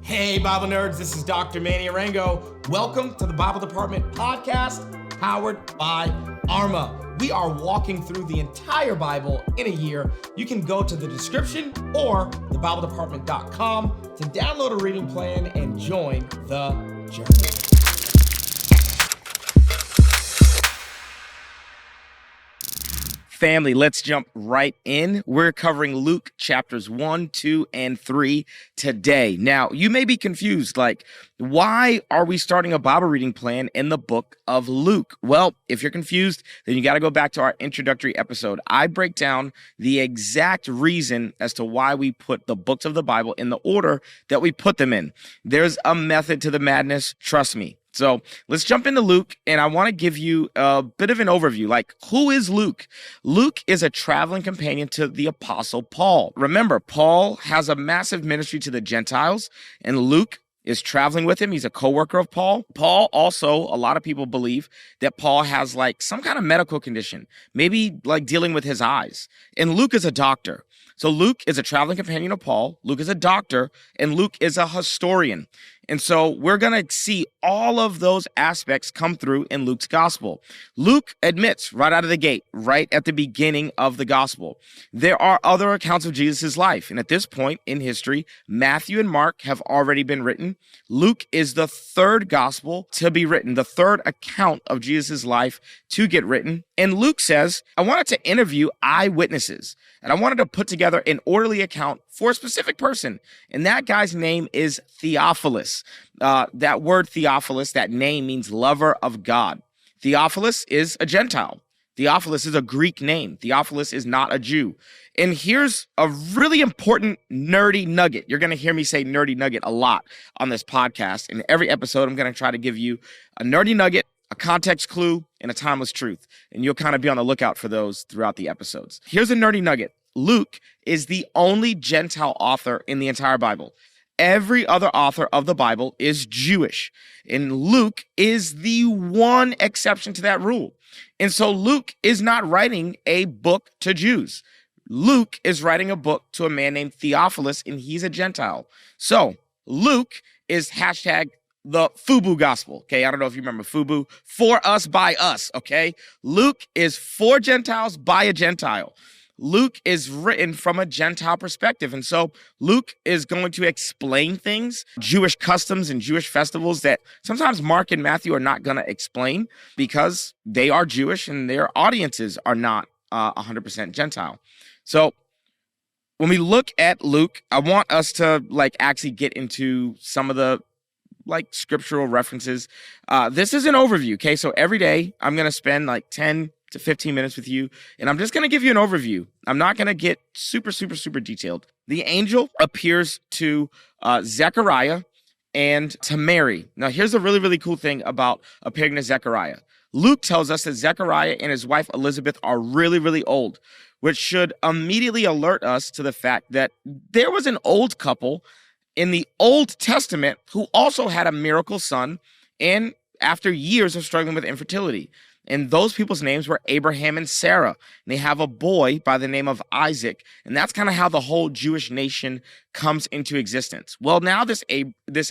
Hey, Bible nerds, this is Dr. Manny Arango. Welcome to the Bible Department podcast, powered by Arma. We are walking through the entire Bible in a year. You can go to the description or thebibledepartment.com to download a reading plan and join the journey. Family, let's jump right in. We're covering Luke chapters 1, 2, and 3 today. Now, you may be confused, like, why are we starting a Bible reading plan in the book of Luke? Well, if you're confused, then you got to go back to our introductory episode. I break down the exact reason as to why we put the books of the Bible in the order that we put them in. There's a method to the madness, trust me. So let's jump into Luke, and I want to give you a bit of an overview. Like, who is Luke? Luke is a traveling companion to the Apostle Paul. Remember, Paul has a massive ministry to the Gentiles, and Luke is traveling with him. He's a co-worker of Paul. Paul also, a lot of people believe that Paul has like some kind of medical condition, maybe like dealing with his eyes. And Luke is a doctor. So Luke is a traveling companion of Paul. Luke is a doctor, and Luke is a historian. And so we're going to see all of those aspects come through in Luke's gospel. Luke admits right out of the gate, right at the beginning of the gospel, there are other accounts of Jesus' life. And at this point in history, Matthew and Mark have already been written. Luke is the third gospel to be written, the third account of Jesus' life to get written. And Luke says, I wanted to interview eyewitnesses, and I wanted to put together an orderly account for a specific person. And that guy's name is Theophilus. That word Theophilus, that name means lover of God. Theophilus is a Gentile. Theophilus is a Greek name. Theophilus is not a Jew. And here's a really important nerdy nugget. You're going to hear me say nerdy nugget a lot on this podcast. In every episode, I'm going to try to give you a nerdy nugget, a context clue, and a timeless truth. And you'll kind of be on the lookout for those throughout the episodes. Here's a nerdy nugget. Luke is the only Gentile author in the entire Bible. Every other author of the Bible is Jewish, and Luke is the one exception to that rule. And so Luke is not writing a book to Jews. Luke is writing a book to a man named Theophilus, and he's a Gentile. So Luke is hashtag the FUBU gospel. Okay, I don't know if you remember FUBU, for us, by us. Okay, Luke is for Gentiles by a Gentile. Luke is written from a Gentile perspective. And so Luke is going to explain things, Jewish customs and Jewish festivals that sometimes Mark and Matthew are not going to explain because they are Jewish and their audiences are not 100% Gentile. So when we look at Luke, I want us to actually get into some of the scriptural references. This is an overview. Okay. So every day I'm going to spend 10 to 15 minutes with you, and I'm just going to give you an overview. I'm not going to get super detailed. The angel appears to Zechariah and to Mary. Now, here's a really cool thing about appearing to Zechariah. Luke tells us that Zechariah and his wife Elizabeth are really old, which should immediately alert us to the fact that there was an old couple in the Old Testament who also had a miracle son, and after years of struggling with infertility. And those people's names were Abraham and Sarah. And they have a boy by the name of Isaac. And that's kind of how the whole Jewish nation comes into existence. Well, now this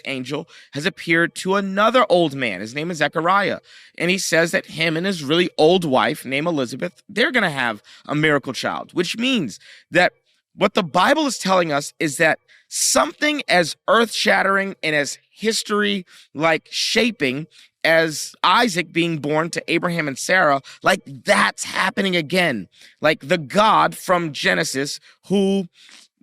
angel has appeared to another old man. His name is Zechariah. And he says that him and his really old wife, named Elizabeth, they're going to have a miracle child, which means that what the Bible is telling us is that something as earth-shattering and as history-shaping as Isaac being born to Abraham and Sarah, that's happening again. The God from Genesis who,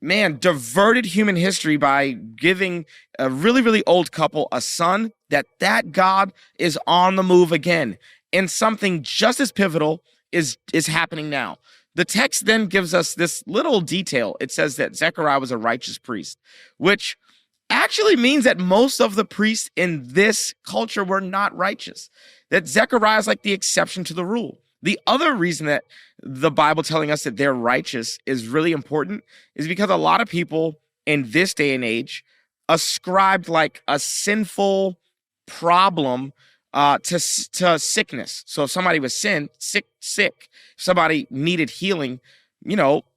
diverted human history by giving a really old couple a son, that God is on the move again. And something just as pivotal is happening now. The text then gives us this little detail. It says that Zechariah was a righteous priest, which actually means that most of the priests in this culture were not righteous, that Zechariah is the exception to the rule. The other reason that the Bible telling us that they're righteous is really important is because a lot of people in this day and age ascribed a sinful problem to sickness. So if somebody was sick, if somebody needed healing,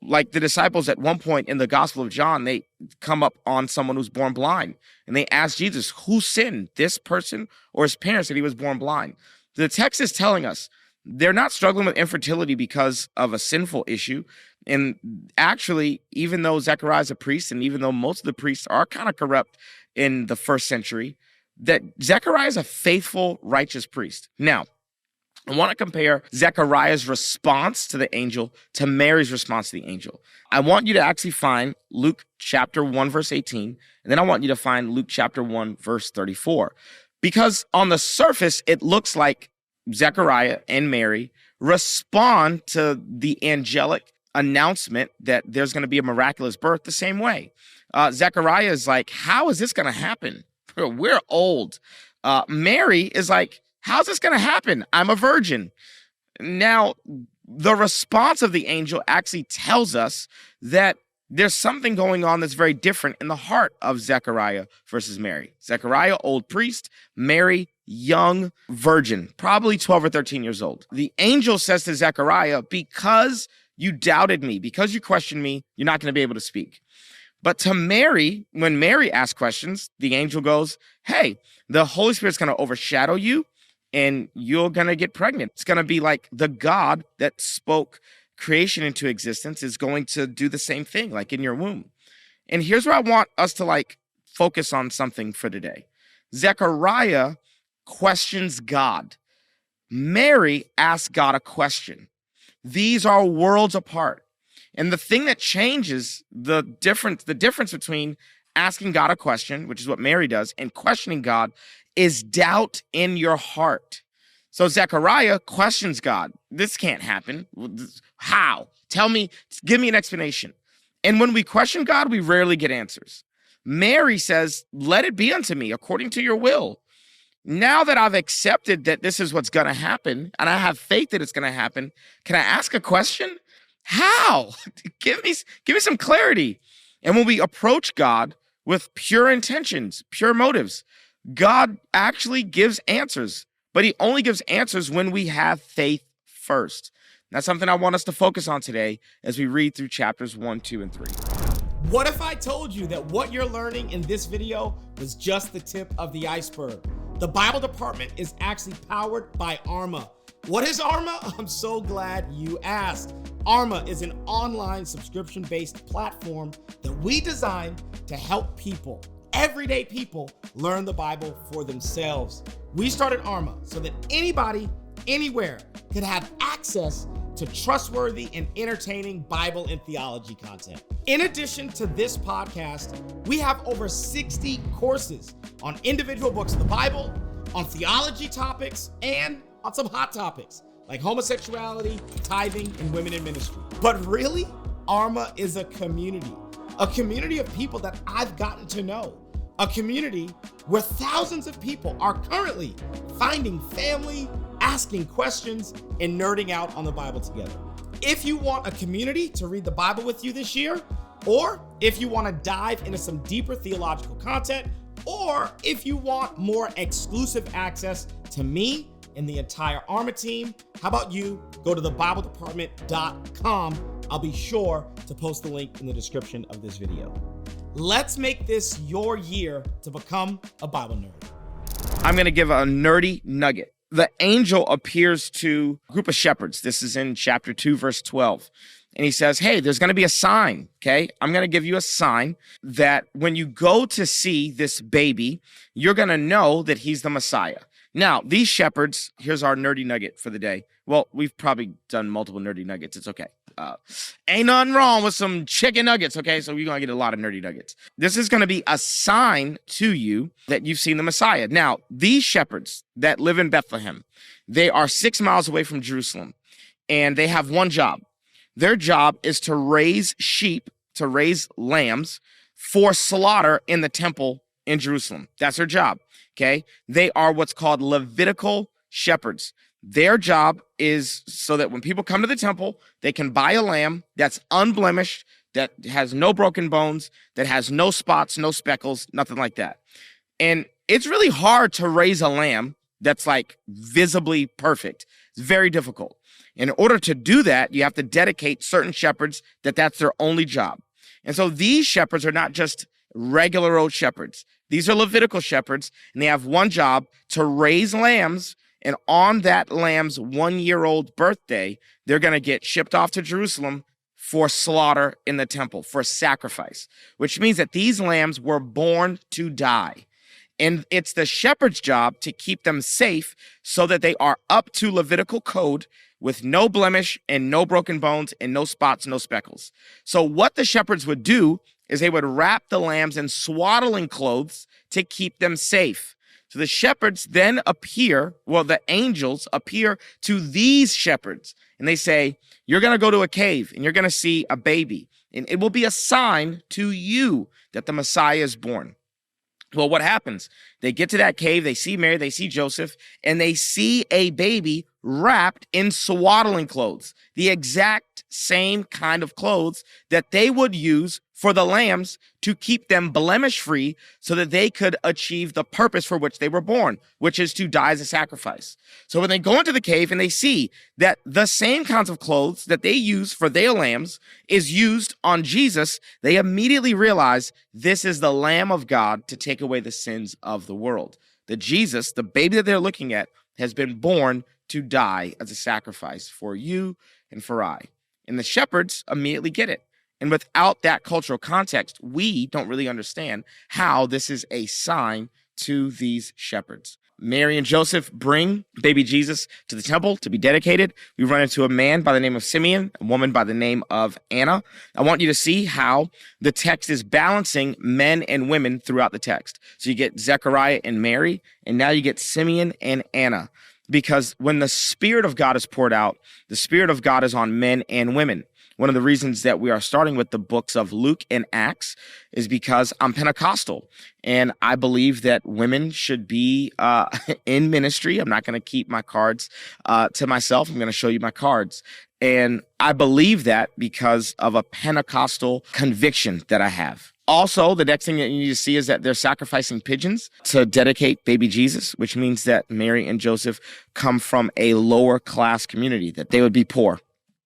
like the disciples at one point in the Gospel of John, they come up on someone who's born blind. And they ask Jesus, who sinned, this person or his parents, that he was born blind? The text is telling us they're not struggling with infertility because of a sinful issue. And actually, even though Zechariah is a priest, and even though most of the priests are kind of corrupt in the first century, that Zechariah is a faithful, righteous priest. Now, I want to compare Zechariah's response to the angel to Mary's response to the angel. I want you to actually find Luke chapter 1, verse 18, and then I want you to find Luke chapter 1, verse 34. Because on the surface, it looks like Zechariah and Mary respond to the angelic announcement that there's going to be a miraculous birth the same way. Zechariah is like, how is this going to happen? We're old. Mary is like, how's this going to happen? I'm a virgin. Now, the response of the angel actually tells us that there's something going on that's very different in the heart of Zechariah versus Mary. Zechariah, old priest. Mary, young virgin, probably 12 or 13 years old. The angel says to Zechariah, because you doubted me, because you questioned me, you're not going to be able to speak. But to Mary, when Mary asks questions, the angel goes, hey, the Holy Spirit's going to overshadow you, and you're going to get pregnant. It's going to be like the God that spoke creation into existence is going to do the same thing, like in your womb. And here's where I want us to focus on something for today. Zechariah questions God. Mary asks God a question. These are worlds apart. And the thing that changes the difference between asking God a question, which is what Mary does, and questioning God is doubt in your heart. So Zechariah questions God. This can't happen. How? Tell me, give me an explanation. And when we question God, we rarely get answers. Mary says, let it be unto me according to your will. Now that I've accepted that this is what's going to happen, and I have faith that it's going to happen, can I ask a question? How? Give me some clarity. And when we approach God with pure intentions, pure motives, God actually gives answers, but he only gives answers when we have faith first. That's something I want us to focus on today as we read through chapters 1, 2, and 3. What if I told you that what you're learning in this video was just the tip of the iceberg? The Bible department is actually powered by Arma. What is Arma? I'm so glad you asked. Arma is an online subscription-based platform that we designed to help people, everyday people, learn the Bible for themselves. We started Arma so that anybody, anywhere, could have access to trustworthy and entertaining Bible and theology content. In addition to this podcast, we have over 60 courses on individual books of the Bible, on theology topics, and on some hot topics like homosexuality, tithing, and women in ministry. But really, Arma is a community of people that I've gotten to know, a community where thousands of people are currently finding family, asking questions, and nerding out on the Bible together. If you want a community to read the Bible with you this year, or if you want to dive into some deeper theological content, or if you want more exclusive access to me and the entire Arma team, how about you go to thebibledepartment.com. I'll be sure to post the link in the description of this video. Let's make this your year to become a Bible nerd. I'm going to give a nerdy nugget. The angel appears to a group of shepherds. This is in chapter 2, verse 12. And he says, hey, there's going to be a sign, okay? I'm going to give you a sign that when you go to see this baby, you're going to know that he's the Messiah. Now, these shepherds, here's our nerdy nugget for the day. Well, we've probably done multiple nerdy nuggets. It's okay. Ain't nothing wrong with some chicken nuggets, okay? So you're going to get a lot of nerdy nuggets. This is going to be a sign to you that you've seen the Messiah. Now, these shepherds that live in Bethlehem, they are 6 miles away from Jerusalem, and they have one job. Their job is to raise sheep, to raise lambs for slaughter in the temple in Jerusalem. That's their job, okay? They are what's called Levitical shepherds. Their job is so that when people come to the temple, they can buy a lamb that's unblemished, that has no broken bones, that has no spots, no speckles, nothing like that. And it's really hard to raise a lamb that's visibly perfect. It's very difficult. In order to do that, you have to dedicate certain shepherds that's their only job. And so these shepherds are not just regular old shepherds. These are Levitical shepherds, and they have one job: to raise lambs. And on that lamb's 1-year-old birthday, they're going to get shipped off to Jerusalem for slaughter in the temple, for sacrifice, which means that these lambs were born to die. And it's the shepherd's job to keep them safe so that they are up to Levitical code with no blemish and no broken bones and no spots, no speckles. So what the shepherds would do is they would wrap the lambs in swaddling clothes to keep them safe. So the shepherds then the angels appear to these shepherds, and they say, you're going to go to a cave and you're going to see a baby, and it will be a sign to you that the Messiah is born. Well, what happens? They get to that cave, they see Mary, they see Joseph, and they see a baby wrapped in swaddling clothes, the exact same kind of clothes that they would use for the lambs to keep them blemish-free so that they could achieve the purpose for which they were born, which is to die as a sacrifice. So when they go into the cave and they see that the same kinds of clothes that they use for their lambs is used on Jesus, they immediately realize this is the Lamb of God to take away the sins of the world. That Jesus, the baby that they're looking at, has been born to die as a sacrifice for you and for I. And the shepherds immediately get it. And without that cultural context, we don't really understand how this is a sign to these shepherds. Mary and Joseph bring baby Jesus to the temple to be dedicated. We run into a man by the name of Simeon, a woman by the name of Anna. I want you to see how the text is balancing men and women throughout the text. So you get Zechariah and Mary, and now you get Simeon and Anna. Because when the Spirit of God is poured out, the Spirit of God is on men and women. One of the reasons that we are starting with the books of Luke and Acts is because I'm Pentecostal, and I believe that women should be in ministry. I'm not going to keep my cards to myself. I'm going to show you my cards. And I believe that because of a Pentecostal conviction that I have. Also, the next thing that you need to see is that they're sacrificing pigeons to dedicate baby Jesus, which means that Mary and Joseph come from a lower class community, that they would be poor.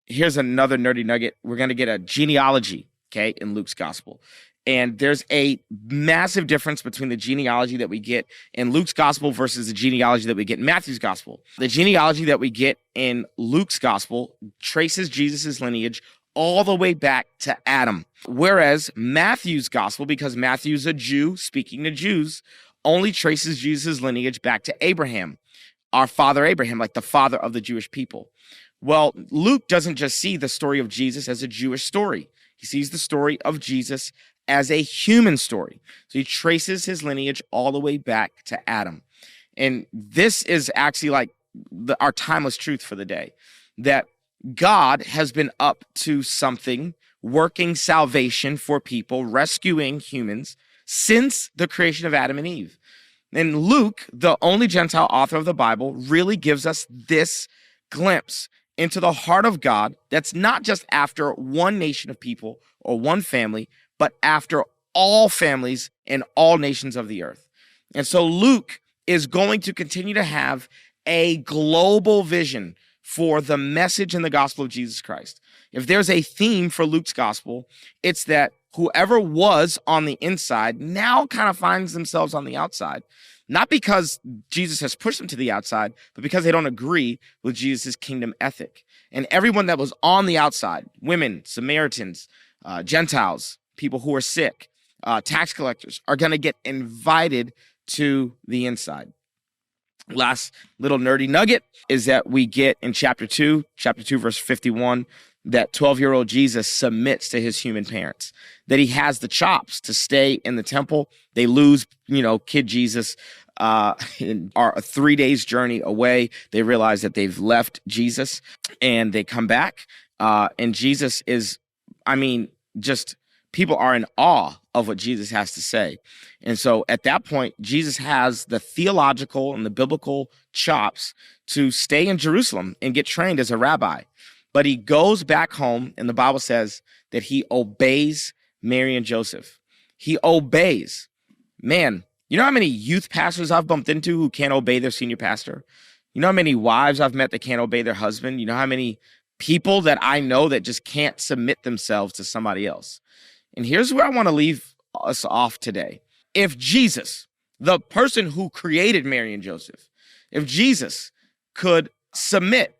Here's another nerdy nugget. We're going to get a genealogy, okay, in Luke's gospel. And there's a massive difference between the genealogy that we get in Luke's gospel versus the genealogy that we get in Matthew's gospel. The genealogy that we get in Luke's gospel traces Jesus' lineage all the way back to Adam. Whereas Matthew's gospel, because Matthew's a Jew speaking to Jews, only traces Jesus' lineage back to Abraham, our father Abraham, like the father of the Jewish people. Well, Luke doesn't just see the story of Jesus as a Jewish story. He sees the story of Jesus as a human story. So he traces his lineage all the way back to Adam. And this is actually like our timeless truth for the day, that God has been up to something, working salvation for people, rescuing humans since the creation of Adam and Eve. And Luke, the only Gentile author of the Bible, really gives us this glimpse into the heart of God that's not just after one nation of people or one family, but after all families and all nations of the earth. And so Luke is going to continue to have a global vision for the message in the gospel of Jesus Christ. If there's a theme for Luke's gospel, it's that whoever was on the inside now kind of finds themselves on the outside. Not because Jesus has pushed them to the outside, but because they don't agree with Jesus' kingdom ethic. And everyone that was on the outside, women, Samaritans, Gentiles, people who are sick, tax collectors, are going to get invited to the inside. Last little nerdy nugget is that we get in chapter 2 verse 51, that 12-year-old Jesus submits to his human parents, that he has the chops to stay in the temple. They lose, kid Jesus, are a 3 days journey away. They realize that they've left Jesus, and they come back. And Jesus is, just people are in awe of what Jesus has to say. And so at that point, Jesus has the theological and the biblical chops to stay in Jerusalem and get trained as a rabbi. But he goes back home, and the Bible says that he obeys Mary and Joseph. He obeys. Man, you know how many youth pastors I've bumped into who can't obey their senior pastor? You know how many wives I've met that can't obey their husband? You know how many people that I know that just can't submit themselves to somebody else? And here's where I want to leave us off today. If Jesus, the person who created Mary and Joseph, if Jesus could submit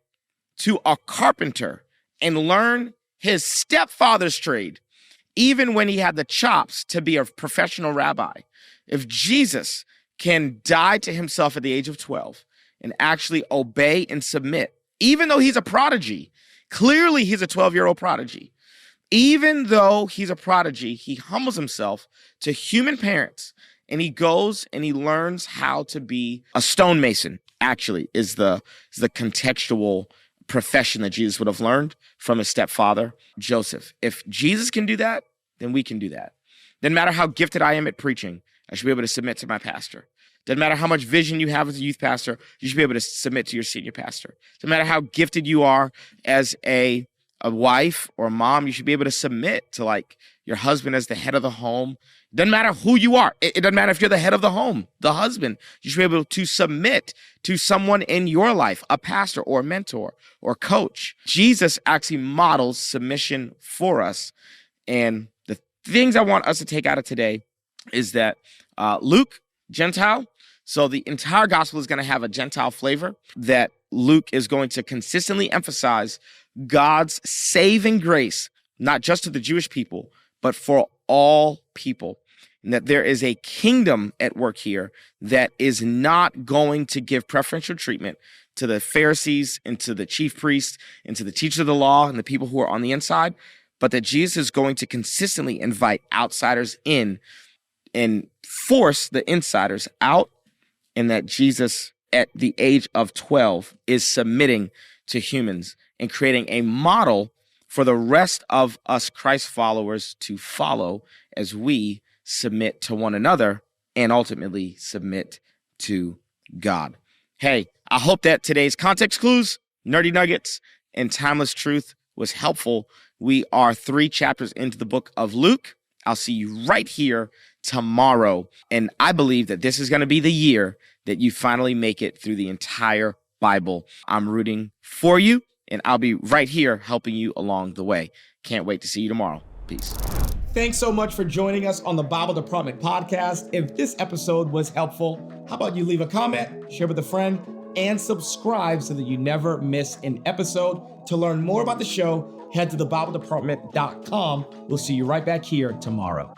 to a carpenter and learn his stepfather's trade, even when he had the chops to be a professional rabbi, if Jesus can die to himself at the age of 12 and actually obey and submit, even though he's a prodigy, clearly he's a 12-year-old prodigy. Even though he's a prodigy, he humbles himself to human parents and he goes and he learns how to be a stonemason, actually, is the contextual profession that Jesus would have learned from his stepfather, Joseph. If Jesus can do that, then we can do that. Doesn't matter how gifted I am at preaching, I should be able to submit to my pastor. Doesn't matter how much vision you have as a youth pastor, you should be able to submit to your senior pastor. Doesn't matter how gifted you are as a wife or a mom, you should be able to submit to like your husband as the head of the home. Doesn't matter who you are. It doesn't matter if you're the head of the home, the husband. You should be able to submit to someone in your life, a pastor or a mentor or coach. Jesus actually models submission for us. And the things I want us to take out of today is that Luke, Gentile, so the entire gospel is going to have a Gentile flavor, that Luke is going to consistently emphasize God's saving grace, not just to the Jewish people, but for all people. And that there is a kingdom at work here that is not going to give preferential treatment to the Pharisees and to the chief priests and to the teachers of the law and the people who are on the inside, but that Jesus is going to consistently invite outsiders in and force the insiders out, and that Jesus at the age of 12 is submitting to humans and creating a model for the rest of us Christ followers to follow as we submit to one another and ultimately submit to God. Hey, I hope that today's context clues, nerdy nuggets, and timeless truth was helpful. We are 3 chapters into the book of Luke. I'll see you right here tomorrow. And I believe that this is going to be the year that you finally make it through the entire Bible. I'm rooting for you, and I'll be right here helping you along the way. Can't wait to see you tomorrow. Peace. Thanks so much for joining us on the Bible Department podcast. If this episode was helpful, how about you leave a comment, share with a friend, and subscribe so that you never miss an episode. To learn more about the show, head to thebibledepartment.com. We'll see you right back here tomorrow.